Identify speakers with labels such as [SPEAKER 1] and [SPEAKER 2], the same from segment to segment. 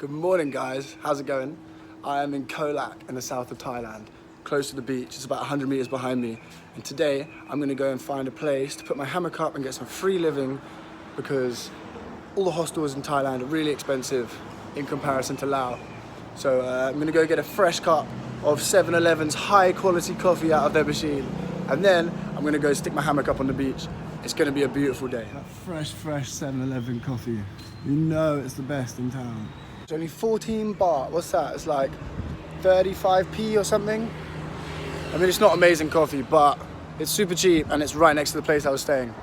[SPEAKER 1] Good morning guys, how's it going? I am in Khao Lak in the south of Thailand, close to the beach. It's about 100 meters behind me. And today I'm gonna go and find a place to put my hammock up and get some free living because all the hostels in Thailand are really expensive in comparison to Laos. So I'm gonna go get a fresh cup of 7-Eleven's high quality coffee out of their machine. And then I'm gonna go stick my hammock up on the beach. It's gonna be a beautiful day. That fresh 7-Eleven coffee. You know it's the best in town. It's only 14 baht, what's that? It's like 35p or something. I mean, it's not amazing coffee, but it's super cheap and it's right next to the place I was staying.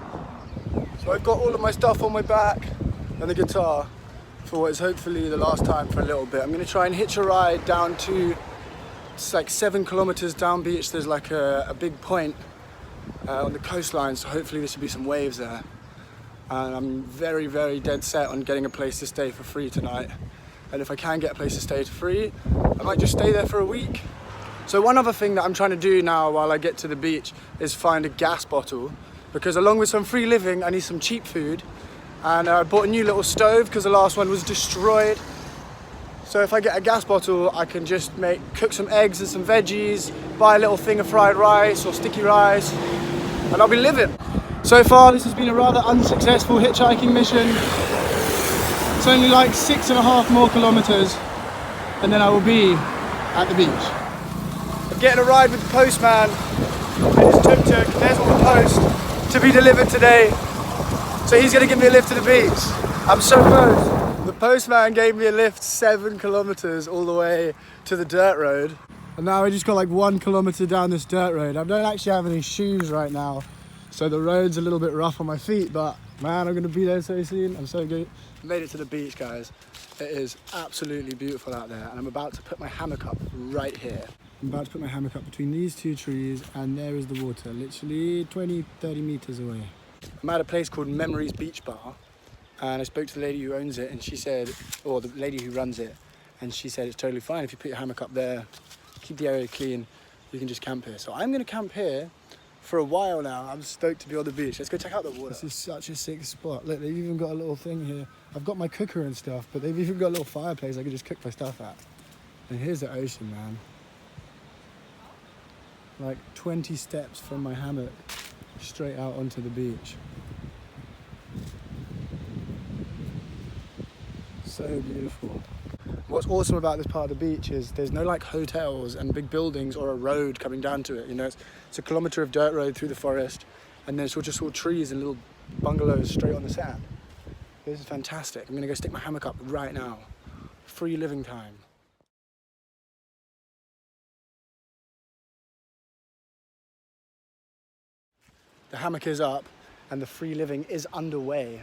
[SPEAKER 1] So I've got all of my stuff on my back and the guitar for what is hopefully the last time for a little bit. I'm gonna try and hitch a ride down to, it's like 7 kilometers down beach. There's like a big point on the coastline, so hopefully there should be some waves there. And I'm very dead set on getting a place to stay for free tonight. And if I can get a place to stay for free, I might just stay there for a week. So one other thing that I'm trying to do now while I get to the beach is find a gas bottle, because along with some free living, I need some cheap food. And I bought a new little stove because the last one was destroyed. So if I get a gas bottle, I can just cook some eggs and some veggies, buy a little thing of fried rice or sticky rice, and I'll be living. So far, this has been a rather unsuccessful hitchhiking mission. It's only like 6.5 more kilometers, and then I will be at the beach. I'm getting a ride with the postman and his tuk-tuk. There's all the post to be delivered today. So he's gonna give me a lift to the beach. I'm so close. The postman gave me a lift 7 kilometers all the way to the dirt road. And now I just got like 1 kilometer down this dirt road. I don't actually have any shoes right now, so the road's a little bit rough on my feet, but man, I'm gonna be there so soon. I'm so good. Made it to the beach, guys. It is absolutely beautiful out there, and I'm about to put my hammock up right here. I'm about to put my hammock up between these two trees, and there is the water, literally 20-30 meters away. I'm at a place called Memories Beach Bar, and I spoke to the lady who owns it, and she said, or the lady who runs it, and she said it's totally fine if you put your hammock up there, keep the area clean, you can just camp here. So I'm gonna camp here for a while now. I'm stoked to be on the beach. Let's go check out the water. This is such a sick spot. Look, they've even got a little thing here. I've got my cooker and stuff, but they've even got a little fireplace I can just cook my stuff at. And here's the ocean, man. Like 20 steps from my hammock, straight out onto the beach. So beautiful. What's awesome about this part of the beach is there's no like hotels and big buildings or a road coming down to it. You know, it's a kilometer of dirt road through the forest, and then it's just all trees and little bungalows straight on the sand. This is fantastic. I'm gonna go stick my hammock up right now. Free living time. The hammock is up and the free living is underway.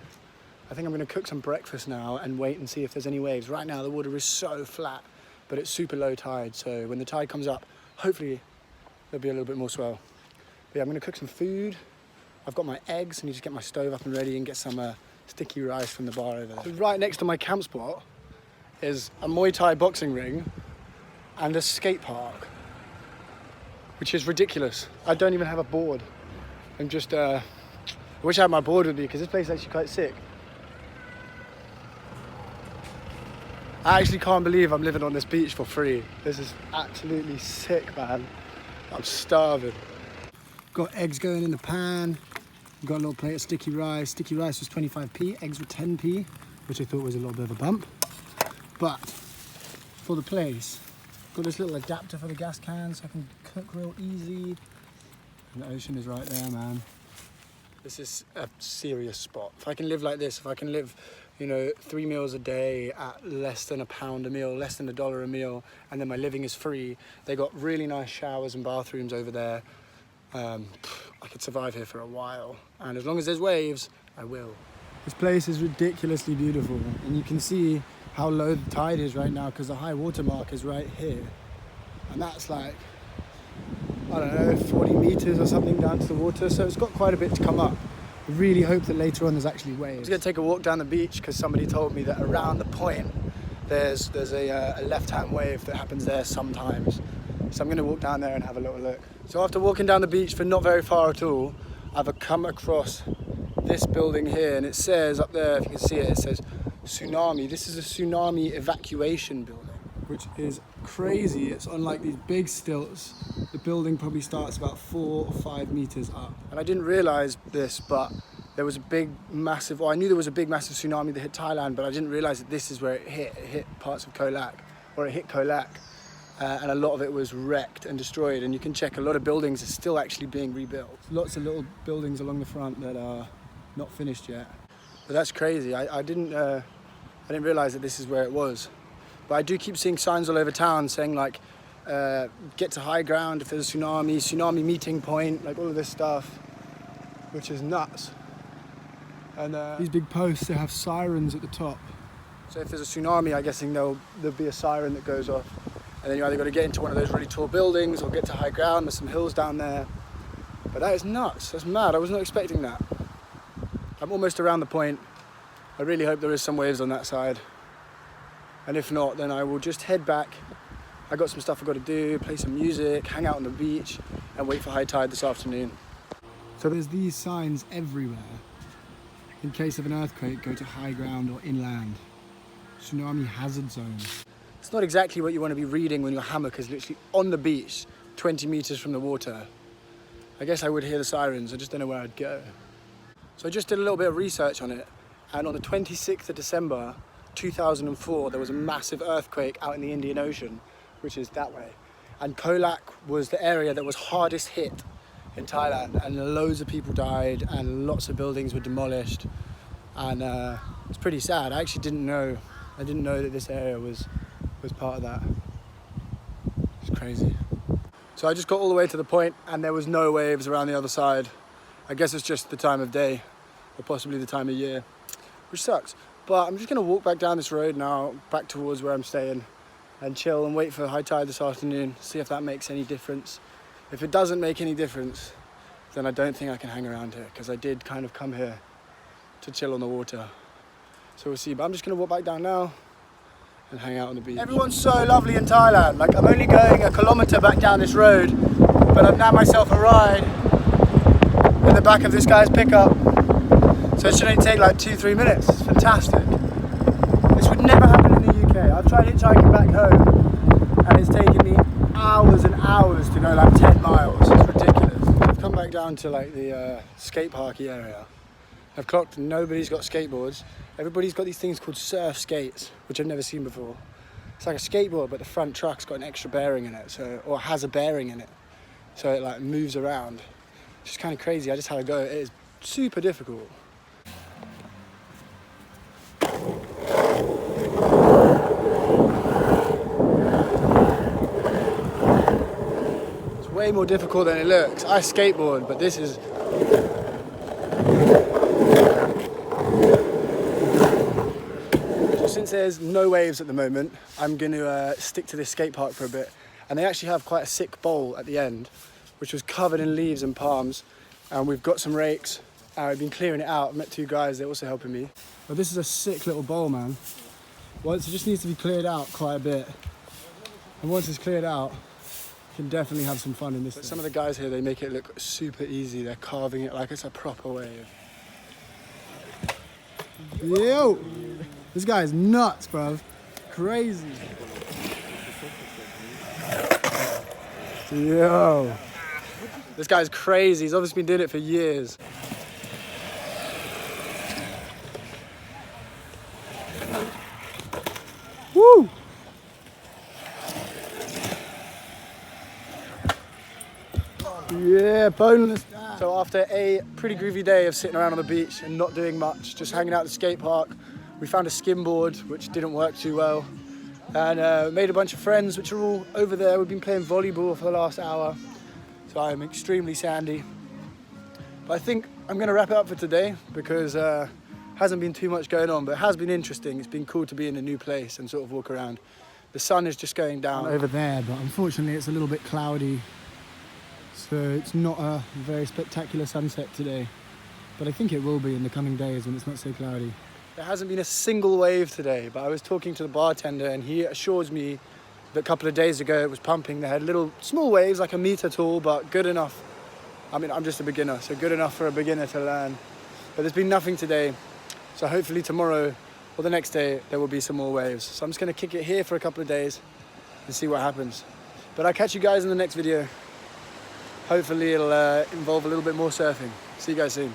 [SPEAKER 1] I think I'm gonna cook some breakfast now and wait and see if there's any waves. Right now the water is so flat, but it's super low tide. So when the tide comes up, hopefully there'll be a little bit more swell. But yeah, I'm gonna cook some food. I've got my eggs. I need to get my stove up and ready and get some sticky rice from the bar over there. So right next to my camp spot is a Muay Thai boxing ring and a skate park, which is ridiculous. I don't even have a board. I'm just, I wish I had my board with me because this place is actually quite sick. I actually can't believe I'm living on this beach for free. This is absolutely sick, man. I'm starving. Got eggs going in the pan. Got a little plate of sticky rice. Sticky rice was 25p, eggs were 10p, which I thought was a little bit of a bump. But for the place, got this little adapter for the gas can so I can cook real easy. And the ocean is right there, man. This is a serious spot. If I can live like this, if I can live, you know, 3 meals a day at less than £1 a meal, less than $1 a meal, and then my living is free. They got really nice showers and bathrooms over there. I could survive here for a while, and as long as there's waves, I will. This place is ridiculously beautiful, and you can see how low the tide is right now because the high water mark is right here, and that's like, I don't know, 40 meters or something down to the water, so it's got quite a bit to come up. I really hope that later on there's actually waves. I'm just gonna take a walk down the beach because somebody told me that around the point there's a left-hand wave that happens there sometimes. So I'm going to walk down there and have a little look. So after walking down the beach for not very far at all, I've come across this building here, and it says up there, if you can see it, it says tsunami. This is a tsunami evacuation building, which is crazy. It's on like these big stilts. The building probably starts about 4 or 5 meters up. And I didn't realize this, but there was a big, massive, I knew there was a big, massive tsunami that hit Thailand, but I didn't realize that this is where it hit. It hit parts of Khao Lak, or it hit Khao Lak. And a lot of it was wrecked and destroyed. And you can check a lot of buildings are still actually being rebuilt. Lots of little buildings along the front that are not finished yet. But that's crazy. I didn't realize that this is where it was. But I do keep seeing signs all over town saying like, get to high ground if there's a tsunami meeting point, like all of this stuff, which is nuts. And these big posts, they have sirens at the top. So if there's a tsunami, I'm guessing there'll be a siren that goes off. And then you either got to get into one of those really tall buildings or get to high ground. There's some hills down there. But that is nuts. That's mad. I was not expecting that. I'm almost around the point. I really hope there is some waves on that side. And if not, then I will just head back. I got some stuff I've got to do, play some music, hang out on the beach, and wait for high tide this afternoon. So there's these signs everywhere. In case of an earthquake, go to high ground or inland. Tsunami hazard zone. It's not exactly what you want to be reading when your hammock is literally on the beach, 20 meters from the water. I guess I would hear the sirens, I just don't know where I'd go. So I just did a little bit of research on it, and on the 26th of December, 2004, there was a massive earthquake out in the Indian Ocean, which is that way. And Khao Lak was the area that was hardest hit in Thailand, and loads of people died, and lots of buildings were demolished. And it's pretty sad. I actually didn't know that this area was part of that. It's crazy. So I just got all the way to the point and there was no waves around the other side. I guess it's just the time of day or possibly the time of year, which sucks. But I'm just gonna walk back down this road now, back towards where I'm staying and chill and wait for high tide this afternoon, see if that makes any difference. If it doesn't make any difference, then I don't think I can hang around here because I did kind of come here to chill on the water. So we'll see, but I'm just gonna walk back down now and hang out on the beach. Everyone's so lovely in Thailand. Like I'm only going a kilometer back down this road, but I've nabbed myself a ride in the back of this guy's pickup. So it should only take like 2-3 minutes. It's fantastic. This would never happen in the UK. I've tried hitchhiking back home and it's taken me hours and hours to go like 10 miles. It's ridiculous. I've come back down to like the skate parky area. I've clocked nobody's got skateboards. Everybody's got these things called surf skates, which I've never seen before. It's like a skateboard, but the front truck's got an extra bearing in it, or has a bearing in it. So it like moves around. It's just kind of crazy. I just had to go. It is super difficult. It's way more difficult than it looks. I skateboard, but this is... Since there's no waves at the moment, I'm going to stick to this skate park for a bit. And they actually have quite a sick bowl at the end, which was covered in leaves and palms. And we've got some rakes. I've been clearing it out. I've met 2 guys, they're also helping me. But this is a sick little bowl, man. Once it just needs to be cleared out quite a bit. And once it's cleared out, you can definitely have some fun in this. But some of the guys here, they make it look super easy. They're carving it like it's a proper wave. Yo! This guy is nuts, bruv. Crazy. Yo. This guy's crazy. He's obviously been doing it for years. Woo! Yeah, boneless. So after a pretty groovy day of sitting around on the beach and not doing much, just hanging out at the skate park, we found a skimboard, which didn't work too well, and made a bunch of friends, which are all over there. We've been playing volleyball for the last hour, so I'm extremely sandy. But I think I'm going to wrap it up for today because hasn't been too much going on, but it has been interesting. It's been cool to be in a new place and sort of walk around. The sun is just going down over there, but unfortunately it's a little bit cloudy, so it's not a very spectacular sunset today. But I think it will be in the coming days when it's not so cloudy. There hasn't been a single wave today, but I was talking to the bartender and he assures me that a couple of days ago it was pumping. They had little small waves, like a meter tall, but good enough. I mean, I'm just a beginner, so good enough for a beginner to learn. But there's been nothing today, so hopefully tomorrow or the next day there will be some more waves. So I'm just gonna kick it here for a couple of days and see what happens. But I'll catch you guys in the next video. Hopefully it'll involve a little bit more surfing. See you guys soon.